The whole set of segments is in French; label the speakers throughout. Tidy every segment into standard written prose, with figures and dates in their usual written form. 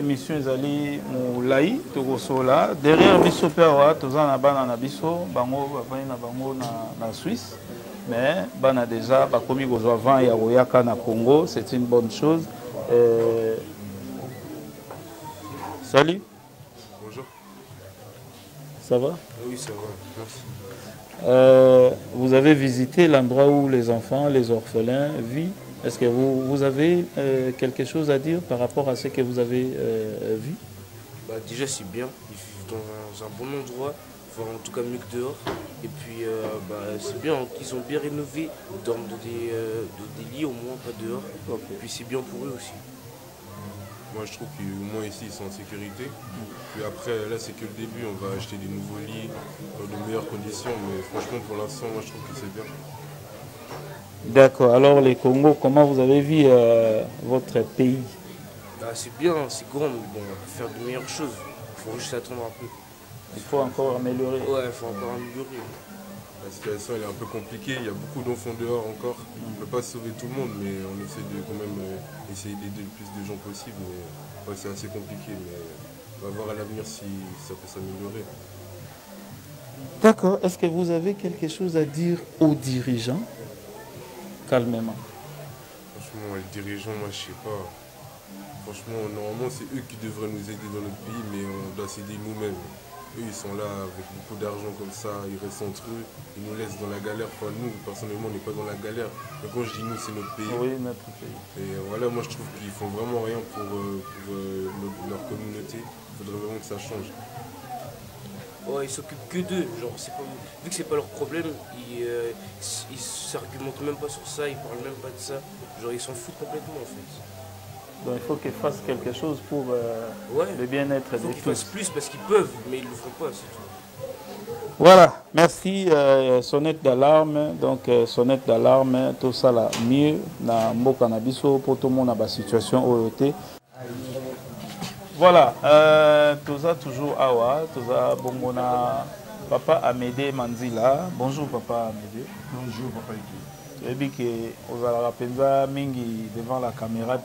Speaker 1: émission ezali molai tokosola derrière biso pe awa toza na bana na biso bango bavandi na bango na Suisse mais bana déjà bakomi kozwa vent ya koyaka na Congo, c'est une bonne chose. Salut.
Speaker 2: Bonjour.
Speaker 1: Ça va?
Speaker 2: Oui, ça va, merci.
Speaker 1: Vous avez visité l'endroit où les enfants, les orphelins vivent. Est-ce que vous avez quelque chose à dire par rapport à ce que vous avez vu?
Speaker 2: Bah, déjà, c'est bien. Ils vivent dans un bon endroit, enfin, en tout cas mieux que dehors. Et puis, c'est bien qu'ils ont bien rénové. Ils dorment dans des lits au moins, pas dehors. Et puis, c'est bien pour eux aussi. Moi, je trouve qu'au moins ici, ils sont en sécurité. Puis après, là, c'est que le début. On va acheter des nouveaux lits dans de meilleures conditions. Mais franchement, pour l'instant, moi, je trouve que c'est bien.
Speaker 1: D'accord. Alors, les Congo, comment vous avez vu votre pays?
Speaker 2: C'est bien, c'est grand, mais bon, on peut faire de meilleures choses. Il faut juste attendre un peu.
Speaker 1: Il faut encore améliorer.
Speaker 2: Ouais, il faut encore améliorer. La situation elle est un peu compliquée, il y a beaucoup d'enfants dehors encore. On ne peut pas sauver tout le monde, mais on essaie de quand même essayer d'aider le plus de gens possible. Mais ouais, c'est assez compliqué, mais on va voir à l'avenir si ça peut s'améliorer.
Speaker 1: D'accord. Est-ce que vous avez quelque chose à dire aux dirigeants? Calmement.
Speaker 2: Franchement, les dirigeants, moi je sais pas. Franchement, normalement c'est eux qui devraient nous aider dans notre pays, mais on doit s'aider nous-mêmes. Eux, ils sont là avec beaucoup d'argent comme ça, ils restent entre eux, ils nous laissent dans la galère. Enfin, nous, personnellement, on n'est pas dans la galère. Mais quand je dis nous, c'est notre pays.
Speaker 1: Oui, notre pays.
Speaker 2: Et voilà, moi je trouve qu'ils font vraiment rien pour leur communauté. Il faudrait vraiment que ça change. Ouais, ils s'occupent que d'eux. Genre, vu que c'est pas leur problème, ils s'argumentent même pas sur ça, ils parlent même pas de ça. Genre, ils s'en foutent complètement en fait.
Speaker 1: Donc il faut qu'ils fassent quelque chose pour le bien-être de tous. Il faut qu'ils fassent
Speaker 2: plus parce qu'ils peuvent, mais ils ne le font pas, c'est tout.
Speaker 1: Voilà, merci. Sonnette d'alarme. Donc sonnette d'alarme, tout ça là, mieux dans le cannabis pour tout le monde dans la situation OET. Voilà, tout ça toujours awa, tout ça bonbona. Papa Amédée Manzila. Bonjour Papa Amédée.
Speaker 3: Bonjour Papa Ike.
Speaker 1: Tu as dit que vous avez la mingi devant la caméra.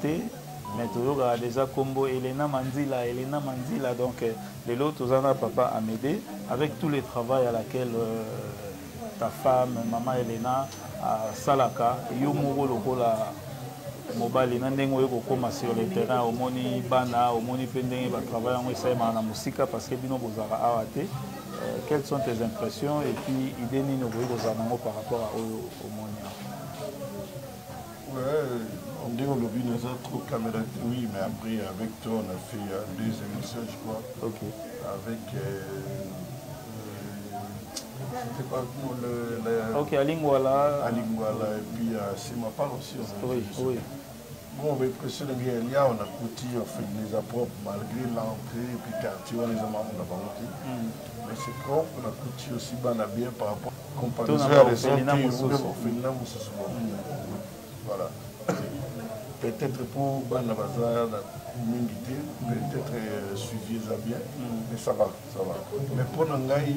Speaker 1: Mais toujours déjà combo Elena Manzila, donc les autres Papa Amédée, avec tous les travaux à laquelle ta femme, maman Elena, Salaka, Yomoro Lokola, Mobile, Nandengo Koma sur le terrain, au Moni Bana, au Moni Pendeng, va travailler en Wessaïma en musique parce que Bino Bozara Awate. Quelles sont tes impressions et puis idée Nino Bozanamo par rapport au Monia?
Speaker 3: Ouais, on dit qu'on a trop caméra, oui, mais après avec toi on a fait 2 émissions, je crois.
Speaker 1: Ok.
Speaker 3: Avec c'était pas le
Speaker 1: ok, à Lingwala.
Speaker 3: À Lingwala, et puis c'est ma part aussi.
Speaker 1: Oui, oui.
Speaker 3: Bon, on va impressionner bien, il y a on a coûté, on fait les approches malgré l'entrée, et puis quartier, on les a marqués, on a pas monté. Mais c'est propre, on a coûté aussi bien par rapport à comparaison à les autres, voilà. Peut-être pour Banabazar, peut-être suivi ça bien, mais ça va, ça va. Mais pour Nangaï,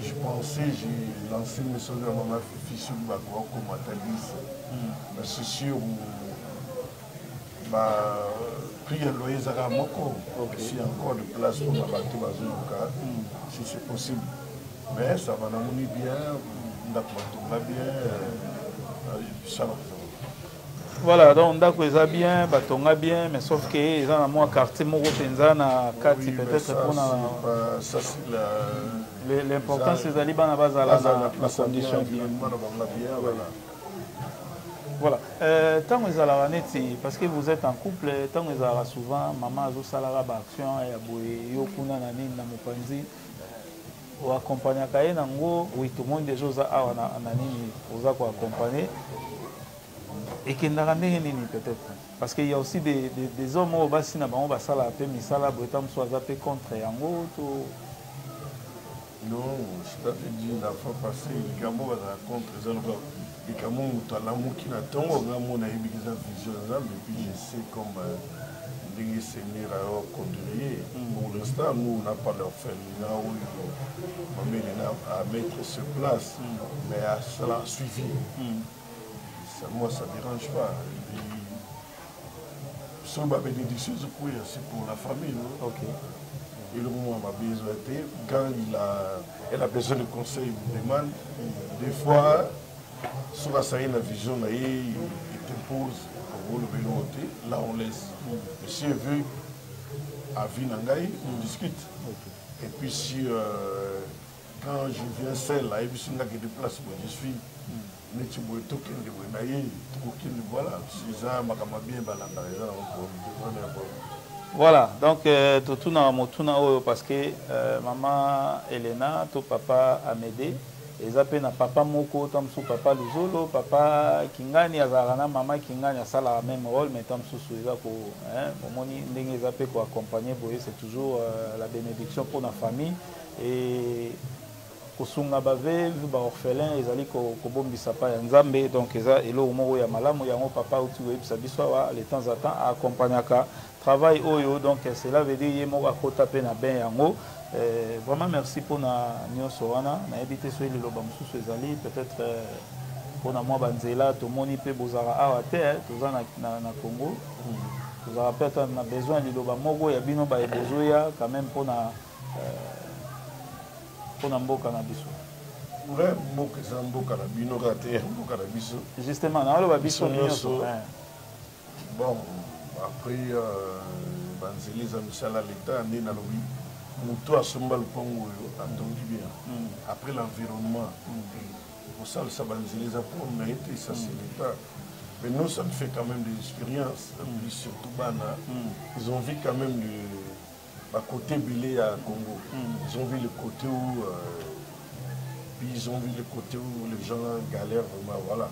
Speaker 3: je pensais, j'ai lancé une message à ma fille sur ma voix comme Matalis. Mais c'est sûr, prier le loyer Zara Moko, s'il y a encore de place pour ma bateau Bazouka, si c'est possible. Mais ça va nous bien, on va bien, ça va.
Speaker 1: Voilà, donc d'accord, ça bien, batonga bien, mais sauf que ils ont un quartier Moro Penzana, quartier peut-être pour
Speaker 3: ça c'est
Speaker 1: l'important c'est d'aller dans la base à la condition bien. Voilà. Tant que vous allez parce que vous êtes en couple, tant que vous allez souvent, maman a zo salara action et aboye yokuna nani na mopanzi. Ou accompagner kaye nango, oui tout le monde déjà a nani vous a accompagner. Et qui n'a rien peut-être. Parce qu'il y a aussi des hommes au bas, si n'a pas ça la paix, mais ça la bretam soit zappé contre Yango.
Speaker 3: Non, je t'avais dit la fois passée, les gamins contre les hommes. Les gamins, tu as l'amour qui n'attend, on a eu des visions, et puis je sais comme des seigneurs à condrier. Pour l'instant, nous, on n'a pas leur fait. Nous avons à mettre sur place, mais à cela suivi. Moi, ça ne dérange pas. sur ma bénédiction, c'est pour la famille.
Speaker 1: Ok.
Speaker 3: Et le moment m'a besoin été, quand elle a besoin de conseils, il me demande. Des fois, sur la vision, il t'impose pour le vélo. Là, on laisse. Mais si elle veut, à Vinangaï, on discute. Et puis si quand je viens seul, là, et puis si on a des places, je suis.
Speaker 1: Voilà, donc parce que maman Elena, ton papa Amédée, ils appellent papa Moko, tam sous papa Luzolo, papa Kingani, Azarana, maman Kingani, ça la même rôle, mais tam sous ils appellent pour accompagner, c'est toujours la bénédiction pour la famille. Et kosunga bave vu ba orphelin ezali ko bombisa pa ya nzambe donc eza elo moko ya malamu yango papa uti webisa biso wa de temps en temps accompagnaka travail oyo donc cela veut dire yemo akota pe na ben yango vraiment merci pour na nyonso wana na ebité so le loba mususu ezali peut-être pour na moi banzela to moni pe bozara awa te toza na Congo tozara peut-être na besoin de loba moko ya bino ba ebozoya quand même pour na justement,
Speaker 3: bon, après Banzeli Zamisala l'État, Moutou a somba le Congo, bien. Après l'environnement, pour ça, le Banzeli Zapon a été, ça c'est l'État. Mais nous, ça me fait quand même des expériences, surtout Bana. Ils ont vu quand même à côté Bilé à Congo. Ils ont vu le côté où ils ont vu le côté où les gens galèrent vraiment, voilà.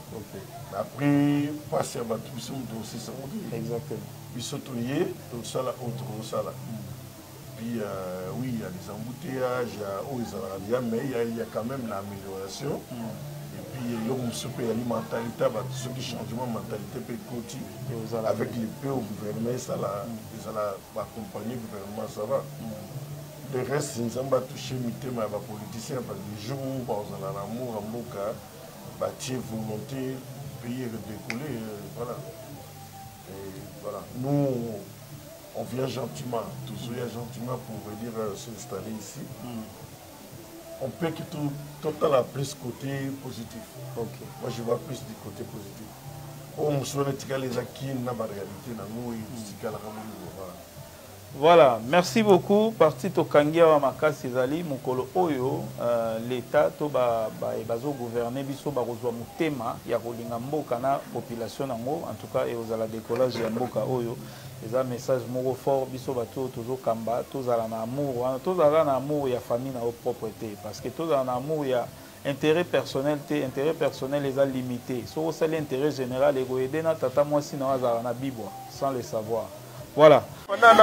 Speaker 3: Après, passer à Batou, ils sont aussi ça.
Speaker 1: Exactement.
Speaker 3: Ils sont tournés, tout ça là, autre ça là. Puis oui, il y a des embouteillages, mais il y a quand même l'amélioration. Et puis il y a une mentalité, ceux qui changent de mentalité peut continuer avec les peu au gouvernement, ça là, ils allaient accompagner le gouvernement, ça va. Le reste, ils n'ont pas touché les politiciens parce que les jours où ils ont l'amour, bâtir, volonté, pays décoller, voilà. Et voilà. Nous, on vient gentiment, toujours gentiment pour venir s'installer ici. On peut que tout a plus côté positif. Okay. Moi, je vois plus du côté positif. On se les acquis, n'a pas de réalité,
Speaker 1: voilà, merci beaucoup. Parti to Kangia wa makasi zali mukolo oyo l'État to ba bazo gouverner biso ba kozwa mutema ya kolinga mboka na population nango en tout cas et aux ala décollage ya mboka oyo les un message moko fort biso bato tozo kamba tozala na amour tozala na amour ya famille na propreté parce que tozala na amour ya intérêt personnel les a limité so ça l'intérêt général et goyede na tata moi si na azala na bibwa sans le savoir. Voilà. Voilà,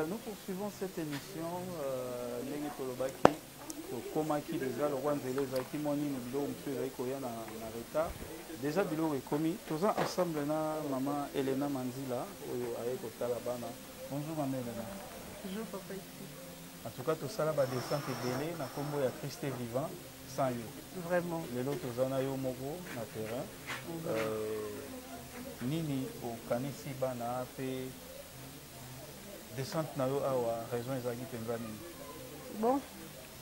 Speaker 1: nous poursuivons cette émission. Déjà le roi Nzele Zaki Moni Nubilo Monsieur Zaikoya na retard. Déjà bilo est commis. Tous ensemble na maman Elena Manzila avec Otalabana. Bonjour maman Elena.
Speaker 4: Bonjour papa ici.
Speaker 1: En tout cas tout ça là va descendre délai na combo ya Christ vivant sans yo.
Speaker 4: Vraiment.
Speaker 1: Les autres zona yo moko na terrain. Nini au kanisi bana pe descente na yo awa raison ezaki penza nini.
Speaker 4: Bon.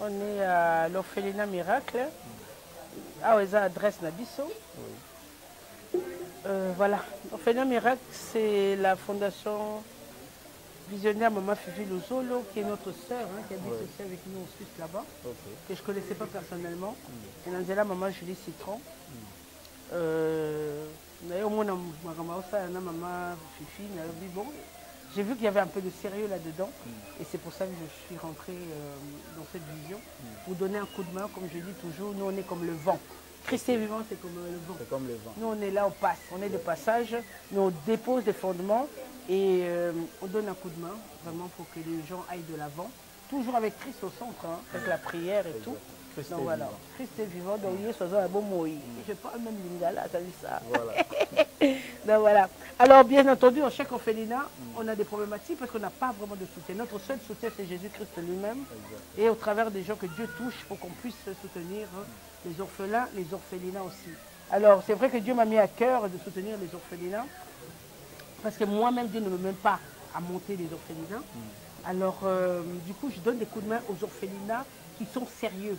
Speaker 4: On est à l'orphelinat Miracle. Ah, ouais, ça adresse Nabiso. Oui. Voilà. L'orphelinat Miracle, c'est la fondation visionnaire Maman Fifi Luzolo, qui est notre sœur, hein, qui habite aussi avec nous en Suisse là-bas, que je ne connaissais pas personnellement. Et Angela, Maman Julie Citron. D'ailleurs, moi, Maman Fifi, bon. J'ai vu qu'il y avait un peu de sérieux là-dedans. Et c'est pour ça que je suis rentrée dans cette vision. Pour donner un coup de main, comme je dis toujours, nous on est comme le vent. Christ est vivant, c'est comme le vent.
Speaker 1: C'est comme le vent.
Speaker 4: Nous on est là, on passe, on est de passage. Nous on dépose des fondements et on donne un coup de main, vraiment pour que les gens aillent de l'avant. Toujours avec Christ au centre, hein, avec la prière et tout.
Speaker 1: Christ
Speaker 4: Donc
Speaker 1: est
Speaker 4: voilà,
Speaker 1: vivant.
Speaker 4: Christ est vivant, donc il est un bon mot. Je parle même lingala, t'as vu ça?
Speaker 1: Voilà.
Speaker 4: Donc voilà. Alors bien entendu, en chaque orphelinat, on a des problématiques parce qu'on n'a pas vraiment de soutien. Notre seul soutien, c'est Jésus-Christ lui-même. Et au travers des gens que Dieu touche pour qu'on puisse soutenir les orphelins, les orphelinats aussi. Alors c'est vrai que Dieu m'a mis à cœur de soutenir les orphelinats. Parce que moi-même, Dieu ne me met pas à monter les orphelinats. Alors, du coup, je donne des coups de main aux orphelinats qui sont sérieux.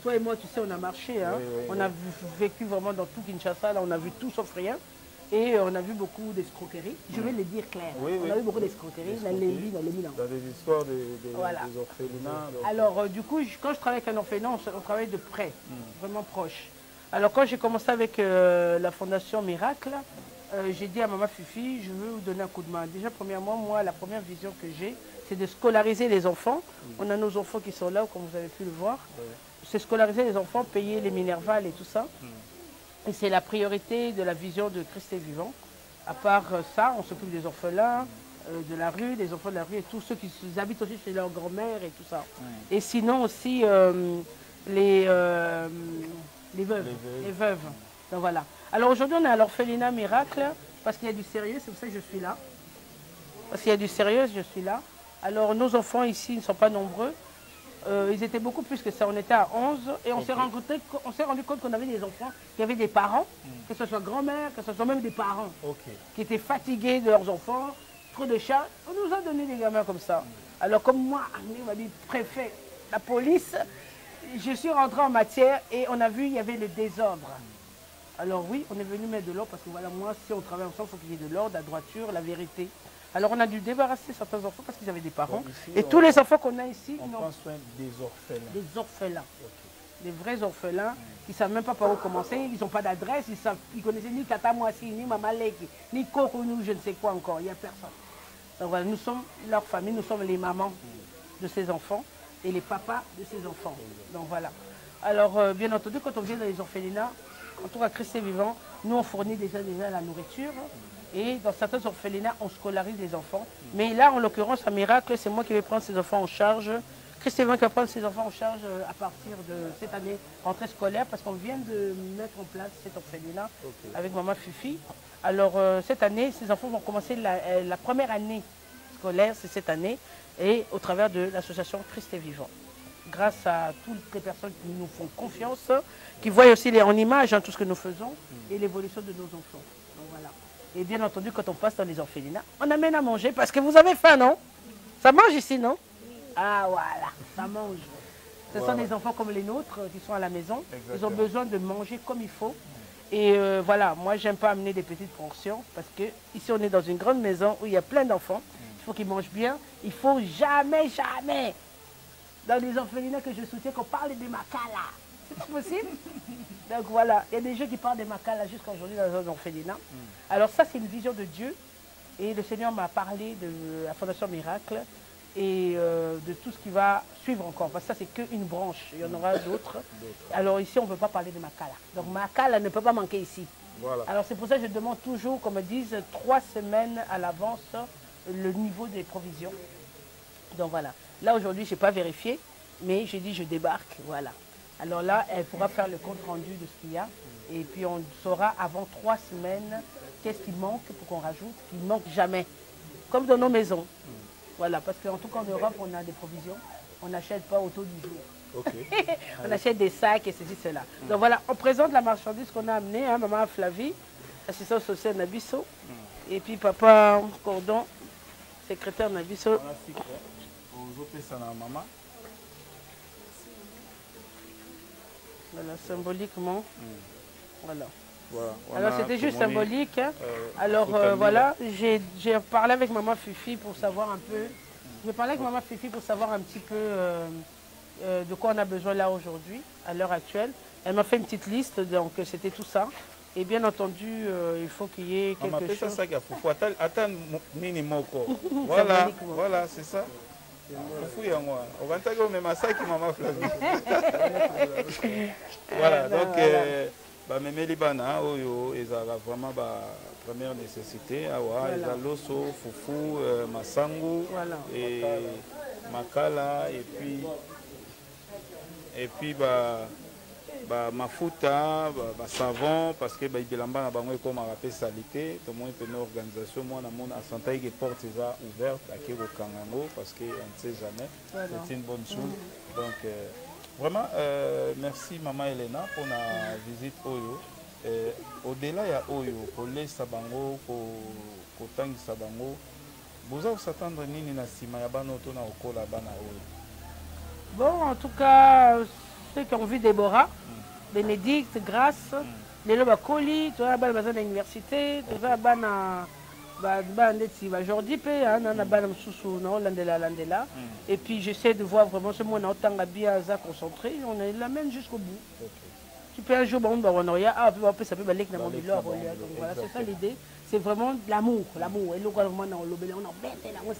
Speaker 4: Toi et moi, tu sais, on a marché. Hein? On a vécu vraiment dans tout Kinshasa. Là, on a vu tout sauf rien. Et on a vu beaucoup d'escroqueries. Je vais le dire clair. On a vu beaucoup d'escroqueries dans les villes, dans les Milan.
Speaker 1: Dans des histoires des orphelinats. Donc...
Speaker 4: Alors, du coup, quand je travaille avec un orphelinat, on travaille de près, vraiment proche. Alors, quand j'ai commencé avec la Fondation Miracle, j'ai dit à Maman Fifi, je veux vous donner un coup de main. Déjà, premièrement, moi, la première vision que j'ai, c'est de scolariser les enfants. On a nos enfants qui sont là, comme vous avez pu le voir. C'est scolariser les enfants, payer les minervales et tout ça. Et c'est la priorité de la vision de Christ est vivant. À part ça, on s'occupe des orphelins, de la rue, des enfants de la rue et tous ceux qui habitent aussi chez leur grand-mère et tout ça. Et sinon aussi les veuves. Les veuves. Donc voilà. Alors aujourd'hui, on est à l'orphelinat Miracle parce qu'il y a du sérieux, c'est pour ça que je suis là. Parce qu'il y a du sérieux, je suis là. Alors nos enfants ici ne sont pas nombreux. Ils étaient beaucoup plus que ça. On était à 11 et on s'est rendu compte qu'on avait des enfants qui avaient des parents, que ce soit grand-mère, que ce soit même des parents, qui étaient fatigués de leurs enfants, trop de chats. On nous a donné des gamins comme ça. Alors comme moi, on m'a dit préfet, la police, je suis rentrée en matière et on a vu il y avait le désordre. Alors oui, on est venu mettre de l'ordre parce que voilà, moi, si on travaille ensemble, il faut qu'il y ait de l'ordre, la droiture, la vérité. Alors on a dû débarrasser certains enfants parce qu'ils avaient des parents. Ici, et tous les enfants qu'on a ici,
Speaker 1: on prend soin des orphelins.
Speaker 4: Des orphelins. Des vrais orphelins qui ne savent même pas par où commencer, ils n'ont pas d'adresse, ils ne connaissaient ni Tata Moissi, ni Mama Leki, ni Kokounou, je ne sais quoi encore, il n'y a personne. Donc voilà, nous sommes leur famille, nous sommes les mamans de ces enfants et les papas de ces enfants. Donc voilà. Alors bien entendu, quand on vient dans les orphelinats, en tout cas Christ est vivant, nous on fournit déjà la nourriture. Et dans certains orphelinats, on scolarise les enfants. Mais là, en l'occurrence, à Miracle, c'est moi qui vais prendre ces enfants en charge. Christ est vivant qui va prendre ses enfants en charge à partir de cette année, rentrée scolaire, parce qu'on vient de mettre en place cet orphelinat avec Maman Fifi. Alors cette année, ces enfants vont commencer la première année scolaire, c'est cette année, et au travers de l'association Christ est vivant. Grâce à toutes les personnes qui nous font confiance, qui voient aussi en image tout ce que nous faisons et l'évolution de nos enfants. Donc voilà. Et bien entendu, quand on passe dans les orphelinats, on amène à manger parce que vous avez faim, non? Ça mange ici, non? Ah voilà, ça mange. Ce sont des enfants comme les nôtres qui sont à la maison. Exactement. Ils ont besoin de manger comme il faut. Et voilà, moi, j'aime pas amener des petites portions parce que ici, on est dans une grande maison où il y a plein d'enfants. Il faut qu'ils mangent bien. Il faut jamais, jamais, dans les orphelinats que je soutiens, qu'on parle des makala. C'est pas possible. Donc voilà, il y a des gens qui parlent des makala jusqu'à aujourd'hui dans un orphelinat. Alors ça, c'est une vision de Dieu. Et le Seigneur m'a parlé de la Fondation Miracle et de tout ce qui va suivre encore. Parce que ça, c'est qu'une branche. Il y en aura d'autres. Alors ici, on ne peut pas parler de makala. Donc makala ne peut pas manquer ici. Voilà. Alors c'est pour ça que je demande toujours, qu'on me dise 3 semaines à l'avance le niveau des provisions. Donc voilà. Là, aujourd'hui, je n'ai pas vérifié, mais j'ai dit je débarque. Voilà. Alors là, elle pourra faire le compte rendu de ce qu'il y a. Et puis on saura avant 3 semaines qu'est-ce qui manque pour qu'on rajoute, qui ne manque jamais. Comme dans nos maisons. Voilà, parce qu'en tout cas en Europe, on a des provisions. On n'achète pas au taux du jour. On achète des sacs et ceci, cela. Donc voilà, on présente la marchandise qu'on a amenée, hein, Maman Flavie, assistante sociale Nabisso. Et puis Papa Cordon, secrétaire Nabisso. Voilà, symboliquement. Voilà. Alors c'était juste symbolique. Alors voilà, j'ai parlé avec Maman Fifi pour savoir un peu. J'ai parlé avec Maman Fifi pour savoir un petit peu de quoi on a besoin là aujourd'hui, à l'heure actuelle. Elle m'a fait une petite liste, donc c'était tout ça. Et bien entendu, il faut qu'il y ait quelque chose.
Speaker 1: Ça, attends, nini moko. Voilà, voilà, c'est ça. Voilà, donc, Memeli Bana, ils ont vraiment première nécessité. Ils ont l'osso, foufou, masangu, et makala, et puis mafuta, savon, parce que bilamba na bango comme rappel salité, tout le monde peut une organisation, moi na mon assantaï que porte ouverte à Kiro Kangango parce qu'on ne sait jamais, c'est une bonne chose. Donc vraiment merci maman Elena pour la visite Oyo. Au-delà il y a Oyo, pour les sabango, pour tangi sabango, vous allez s'attendre nini na sima ya bano to na okola bana Oyo.
Speaker 4: Bon, en tout cas, ceux qui ont vu Déborah, Bénédicte, Grâce, les Lobakoli, tu vois, la l'université, tu vois, aujourd'hui, et puis j'essaie de voir vraiment ce monde en tant que concentré, on est là même jusqu'au bout. Tu peux un jour, on ça peut aller dans mon bilan. Voilà, c'est ça l'idée. C'est vraiment l'amour, l'amour. Et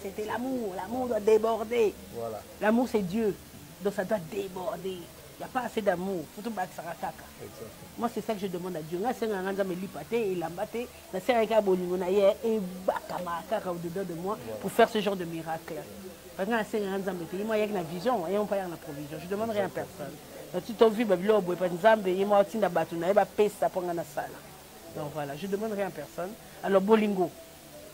Speaker 4: c'était l'amour, l'amour doit déborder. Voilà. L'amour c'est Dieu, donc ça doit déborder. Il n'y a pas assez d'amour. Moi, c'est ça que je demande à Dieu. De moi pour faire ce genre de miracle. Moi, il y a une vision et on pas la provision. Je ne demande rien à personne. Donc, tu t'as vu, donc voilà, je ne demande rien à personne. Alors, Bolingo,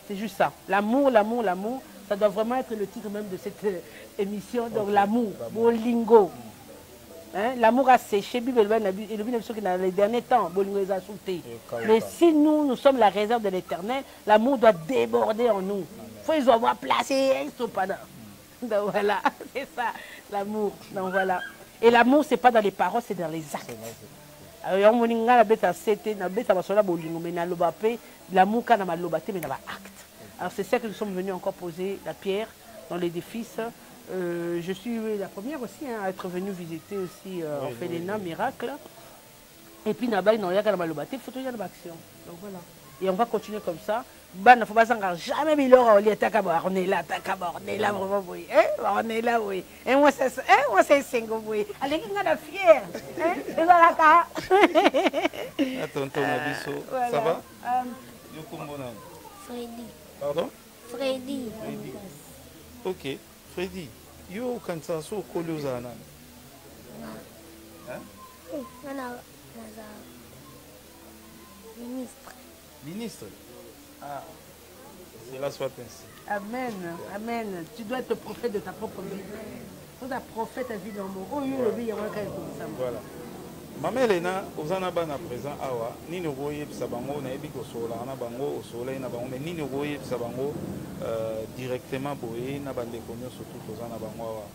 Speaker 4: c'est juste ça. L'amour, l'amour, l'amour, ça doit vraiment être le titre même de cette émission. Donc, l'amour, Bolingo. Hein? L'amour a séché, dans les derniers temps, a sauté. Mais si nous sommes la réserve de l'éternel, l'amour doit déborder en nous. Il faut les avoir placés, donc voilà, c'est ça, l'amour. Donc voilà. Et l'amour, ce n'est pas dans les paroles, c'est dans les actes. L'amour, alors c'est ça que nous sommes venus encore poser la pierre dans l'édifice. Je suis la première aussi à être venue visiter aussi Orphelinat Miracle. Et puis, il y a photo de l'action. Donc voilà. Et on va continuer comme ça. Il ne faut pas jamais mis l'or on est là, on est là, on est là, oui. Et moi, c'est single, oui. Allez, on est fier.
Speaker 1: Ça va?
Speaker 5: Freddy.
Speaker 1: Pardon?
Speaker 5: Freddy.
Speaker 1: Ok. Freddy, yo quand ça so kolioza nan. Hein?
Speaker 5: Ministre.
Speaker 1: Ministre. Ah. Cela soit ainsi.
Speaker 4: Amen. Amen. Tu dois être prophète de ta propre vie. Tu dois être prophète à vie dans mon. Oh, voilà.
Speaker 1: Maman Elena, aux anabans à présent, awa, ni ne voyez sabango, naebi ko sola, anabango, au soleil, nabango, mais ni ne voyez sabango directement boye, nabande konyo surtout aux anabango awa.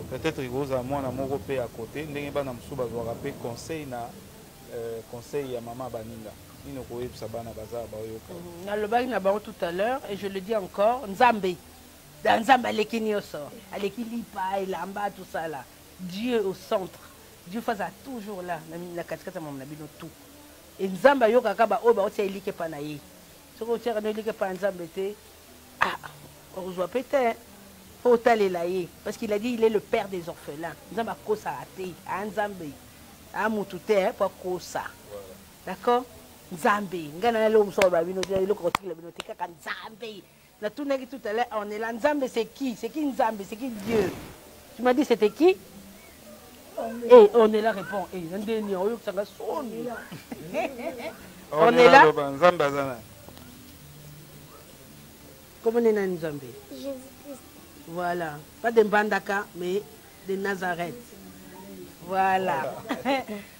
Speaker 1: Peut-être il y a moi na moko pe à côté, n'engue ba na msuba zoara pe conseil na conseil ya maman baninga. Ni ne voyez sabana bazar ba yoka.
Speaker 4: Na le bag na bango tout à l'heure et je le dis encore, Nzambe. Dans Nzambe alekini oso, alekili pa, ilamba tout ça là. Dieu au centre. Dieu fasse toujours là, la casquette mon nabino tout. Et Nzamba yo kakaba oba otia ilike panaye. Ce que otia no ilike pa Nzamba té ah, on reçoit peut-être faut aller là parce qu'il a dit il est le père des orphelins. Nzamba kosa até, Nzambe. A mutute pas kosa. D'accord? Nzambe, ngana le mso ba bino le côté la bino té kaka Nzambe. Na tout negi tout à l'heure on est là Nzambe c'est qui? C'est qui Nzambe? C'est qui Dieu? Tu m'as dit c'était qui? Et on est là, répond. On est là. Comment on est là, Nzambe?
Speaker 5: Jésus-Christ.
Speaker 4: Voilà. Pas de Mbandaka, mais de Nazareth. Voilà.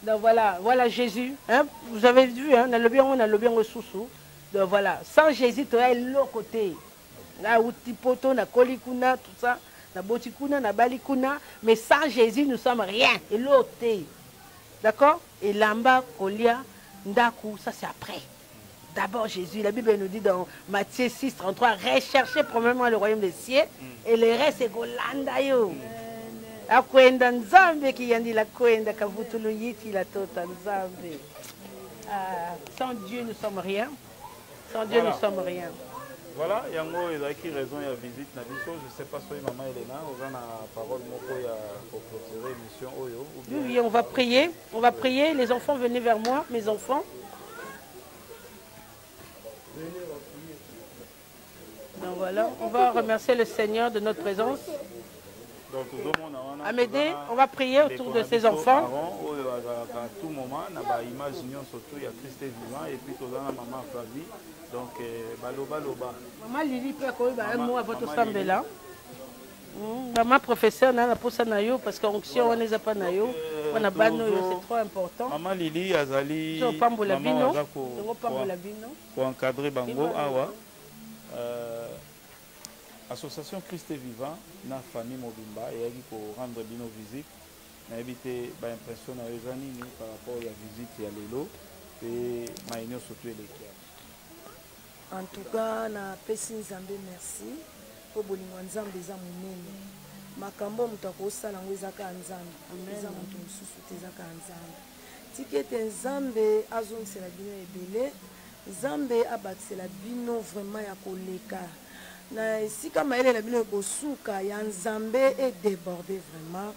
Speaker 4: Donc voilà, voilà Jésus. Hein? Vous avez vu, hein? On a le bien au sous-sous. Donc voilà. Sans Jésus, tu as l'autre côté. Là où tu poto, na kolikuna, tout ça. Na botikuna, na balikuna, mais sans Jésus, nous sommes rien. Et l'autre, d'accord? Et lamba, kolia, ndaku, ça c'est après. D'abord Jésus, la Bible nous dit dans Matthieu 6, 33, recherchez premièrement le royaume des cieux, et le reste c'est Golanda yo. Akwenda Nzambe qui yandi la kwenda kavutulu yiti la tota Nzambe. Sans Dieu, nous ne sommes rien. Sans Dieu,
Speaker 1: Voilà.
Speaker 4: nous ne sommes rien.
Speaker 1: Voilà, yango ezaki raison ya visite na biso. Je sais pas si maman Elena oza na parole moko ya pour clôturer émission oyo ou bien.
Speaker 4: Oui, on va prier. On va prier. Les enfants, venez vers moi, mes enfants. Donc voilà, on va remercier le Seigneur de notre présence.
Speaker 1: Donc
Speaker 4: Amédée, on va prier autour de ces enfants.
Speaker 1: À tout moment, on a image surtout il y a Christ vivant et puis tout maman Flavie. Donc baloba.
Speaker 4: Maman Lili peut avoir un mot à votre semble là. Maman professeur, on a la pousse à Nayo parce qu'onction on les a pas Nayo. On a bano, c'est trop important.
Speaker 1: Maman Lili Azali. Pour encadrer Bango Awa. Association Christ Vivant, na famille Mobimba, et pour rendre bino visite, na éviter l'impression à Ezanini par rapport à la visite à l'élo et maïnio surtout l'équipe.
Speaker 6: En tout cas, na pesi nzambe merci pour bolingo nzambe za munene. Makambo mutako sala ngwezaka nzambe. Eza mutu mususu tezaka nzambe. Tikete nzambe azongisela bino ebele, nzambe abatisela bino vraiment ya koleka. Na esika maele na bino kosuka ya nzambe et débordé vraiment.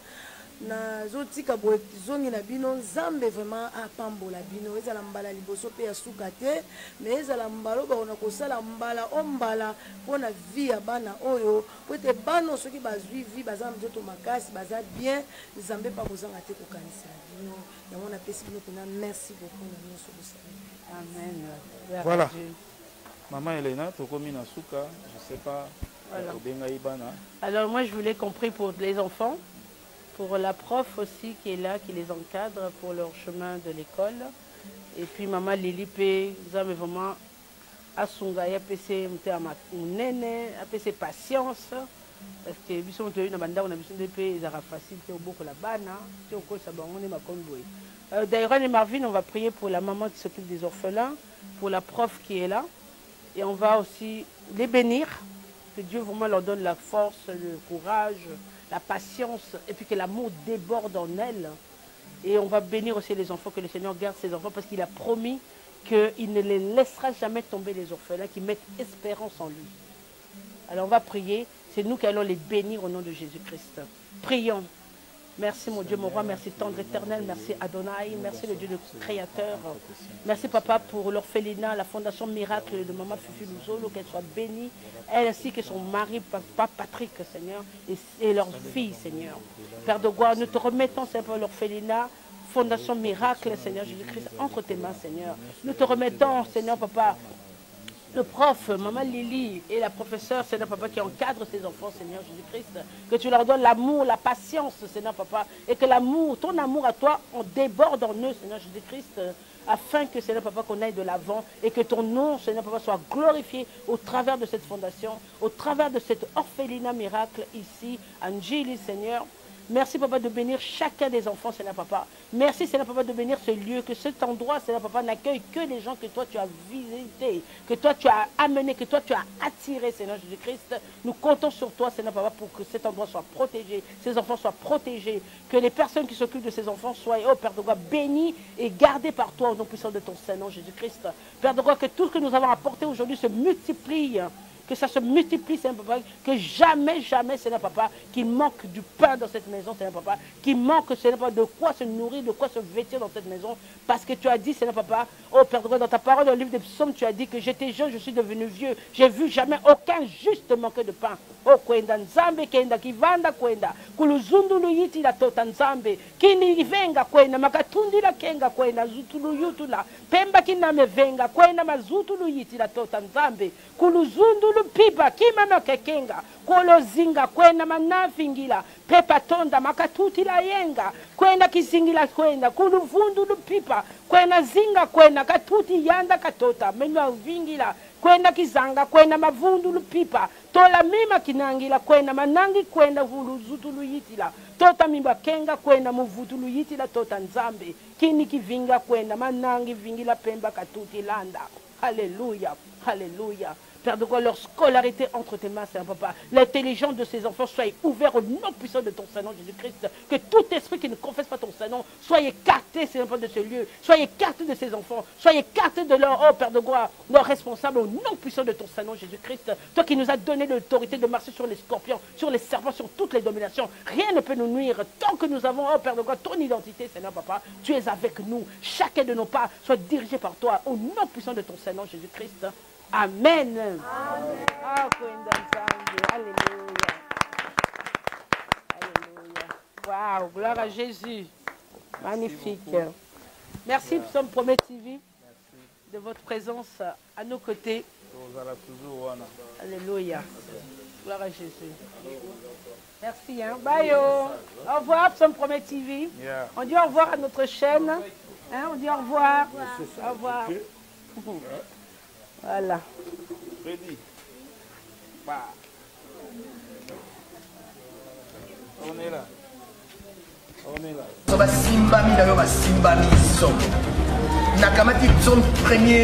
Speaker 6: Na zotika boye zongi na bino nzambe vraiment apambola bino ezala mbala liboso pe ya suka te mais ezala mbala ba ona kosala mbala ombala pona vie ya bana oyo pote bano soki bazwi vie baza mzoto makasi baza bien nzambe pa kozanga te kokanisa bino yango na pesi bino pena merci beaucoup na nyonso bosala.
Speaker 4: Amen.
Speaker 1: Voilà. Maman Elena, Tokomi Nasuka, je ne sais pas.
Speaker 4: Voilà. Alors moi je voulais qu'on prie pour les enfants, pour la prof aussi qui est là, qui les encadre pour leur chemin de l'école. Et puis maman Lili P, vous avez vraiment asunga ya PC nene, PC patience. Parce que biso mto na banda on a biso DP ils aura facilité au beaucoup la bana, tu au ça ba on est ma convoy. D'ailleurs et Marvin, on va prier pour la maman qui s'occupe des orphelins, pour la prof qui est là. Et on va aussi les bénir, que Dieu vraiment leur donne la force, le courage, la patience, et puis que l'amour déborde en elles. Et on va bénir aussi les enfants, que le Seigneur garde ses enfants, parce qu'il a promis qu'il ne les laissera jamais tomber les orphelins, qui mettent espérance en lui. Alors on va prier, c'est nous qui allons les bénir au nom de Jésus-Christ. Prions. Merci mon Dieu, mon roi, merci tendre éternel, merci Adonai, merci le Dieu le créateur. Merci papa pour l'orphelinat, la fondation miracle de maman Fufu Luzolo, qu'elle soit bénie, elle ainsi que son mari, papa Patrick, Seigneur, et leur fille, Seigneur. Père de gloire, nous te remettons, Seigneur, l'orphelinat, fondation miracle, Seigneur Jésus-Christ, entre tes mains, Seigneur. Nous te remettons, Seigneur, papa, le prof, maman Lili et la professeure, Seigneur Papa, qui encadre ses enfants, Seigneur Jésus-Christ, que tu leur donnes l'amour, la patience, Seigneur Papa, et que l'amour, ton amour à toi, on déborde en eux, Seigneur Jésus-Christ, afin que, Seigneur Papa, qu'on aille de l'avant et que ton nom, Seigneur Papa, soit glorifié au travers de cette fondation, au travers de cette orphelinat miracle ici, Angélie, Seigneur. Merci, Papa, de bénir chacun des enfants, Seigneur Papa. Merci, Seigneur Papa, de bénir ce lieu, que cet endroit, Seigneur Papa, n'accueille que les gens que toi tu as visités, que toi tu as amenés, que toi tu as attirés, Seigneur Jésus-Christ. Nous comptons sur toi, Seigneur Papa, pour que cet endroit soit protégé, ces enfants soient protégés, que les personnes qui s'occupent de ces enfants soient, oh Père de gloire, bénis et gardés par toi au nom puissant de ton Saint-Nom, Jésus-Christ. Père de gloire, que tout ce que nous avons apporté aujourd'hui se multiplie. Que ça se multiplie, Seigneur Papa, que jamais, jamais, Seigneur Papa, qu'il manque du pain dans cette maison, Seigneur Papa, qu'il manque, Seigneur Papa, de quoi se nourrir, de quoi se vêtir dans cette maison, parce que tu as dit, Seigneur Papa, oh Père de gloire, dans ta parole, dans le livre des psaumes, tu as dit que j'étais jeune, je suis devenu vieux, j'ai vu jamais aucun juste manquer de pain. Oh, kwenda nzambe kenda kivanda kwenda kuluzundulu yiti la tota nzambe kini venga kwenda makatundi la kenga kwenda zutulu yutula pemba kiname venga kwenda mazutulu yiti la tota nzambe kuluzundulu pipa kimama kekenga kolozinga kwenda manafingila pepa tonda makatuti la yenga kwenda kisingila kwenda kuluvundulu pipa kwenda zinga kwenda katuti yanda katota menwa vingila kwenda kizanga kwenda mavundu lupipa tola mima kinangila kwenda manangi kwenda vuluzutulu yitila tota mimba kenga kwenda muvutulu yitila tota nzambe kini kivinga kwenda manangi vingila pemba katuti landa. Alléluia, alléluia. Père de quoi leur scolarité entre tes mains, Seigneur Papa. L'intelligence de ces enfants soit ouverte au nom puissant de ton Saint-Nom, Jésus-Christ. Que tout esprit qui ne confesse pas ton Saint-Nom soit écarté, Seigneur pas de ce lieu. Sois écarté de ces enfants. Sois écarté de leur, oh Père de gloire, leurs responsables au nom puissant de ton Saint-Nom Jésus-Christ. Toi qui nous as donné l'autorité de marcher sur les scorpions, sur les serpents, sur toutes les dominations. Rien ne peut nous nuire tant que nous avons, oh Père de gloire, ton identité, Seigneur Papa. Tu es avec nous. Chacun de nos pas soit dirigé par toi au nom puissant de ton Saint-Nom Jésus-Christ. Amen. Amen. Ah, alléluia. Alléluia. Waouh, gloire à Jésus. Magnifique. Merci, Psaume Promet TV, de votre présence à nos côtés. Alléluia. Gloire à Jésus. Merci. Hein. Bye. Au revoir, Psaume Promet TV. On dit au revoir à notre chaîne. Hein, on dit au revoir. Au revoir. Voilà.
Speaker 1: Freddy. Bah. On est là. On est là.
Speaker 7: Simba mi na yo ba simba mi son. Nakamati son premier